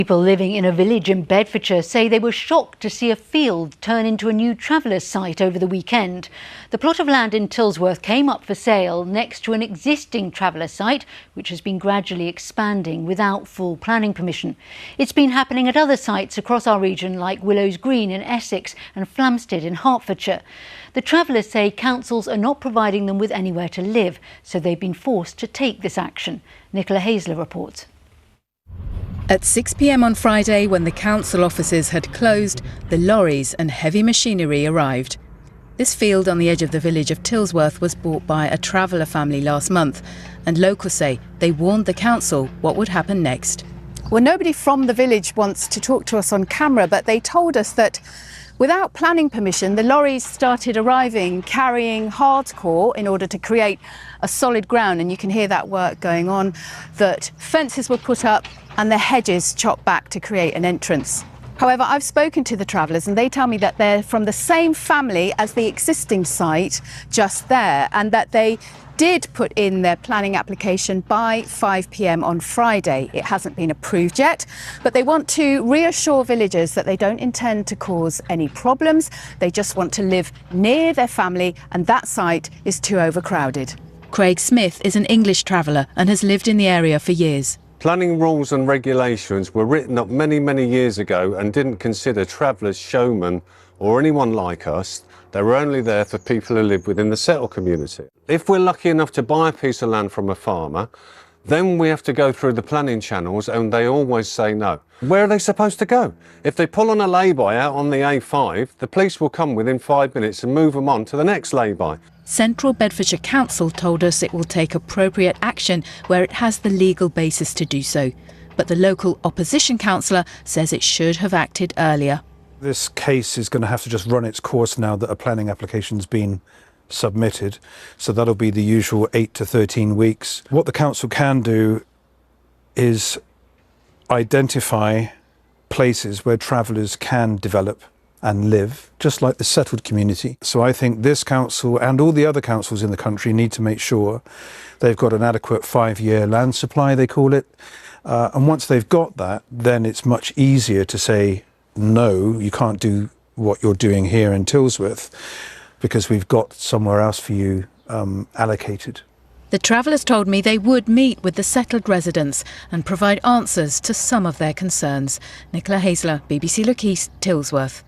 People living in a village in Bedfordshire say they were shocked to see a field turn into a new travellers' site over the weekend. The plot of land in Tilsworth came up for sale next to an existing traveller site, which has been gradually expanding without full planning permission. It's been happening at other sites across our region like Willows Green in Essex and Flamstead in Hertfordshire. The travellers say councils are not providing them with anywhere to live, so they've been forced to take this action. Cllr reports. At 6 p.m. on Friday, when the council offices had closed, the lorries and heavy machinery arrived. This field on the edge of the village of Tilsworth was bought by a traveller family last month, and locals say they warned the council what would happen next. Well, nobody from the village wants to talk to us on camera, but they told us that without planning permission, the lorries started arriving carrying hardcore in order to create a solid ground, and you can hear that work going on, that fences were put up and the hedges chopped back to create an entrance. However, I've spoken to the travellers and they tell me that they're from the same family as the existing site just there, and that they did put in their planning application by 5 p.m. on Friday. It hasn't been approved yet, but they want to reassure villagers that they don't intend to cause any problems. They just want to live near their family, and that site is too overcrowded. Craig Smith is an English traveller and has lived in the area for years. Planning rules and regulations were written up many years ago and didn't consider travellers, showmen or anyone like us. They were only there for people who live within the settled community. If we're lucky enough to buy a piece of land from a farmer, then we have to go through the planning channels and they always say no. Where are they supposed to go? If they pull on a lay-by out on the A5, the police will come within 5 minutes and move them on to the next lay-by. Central Bedfordshire Council told us it will take appropriate action where it has the legal basis to do so. But the local opposition councillor says it should have acted earlier. This case is going to have to just run its course now that a planning application's been submitted. So that'll be the usual 8 to 13 weeks. What the council can do is identify places where travellers can develop and live, just like the settled community. So I think this council and all the other councils in the country need to make sure they've got an adequate 5-year land supply, they call it. And once they've got that, then it's much easier to say, no, you can't do what you're doing here in Tilsworth because we've got somewhere else for you allocated. The travellers told me they would meet with the settled residents and provide answers to some of their concerns. Cllr, BBC Look East, Tilsworth.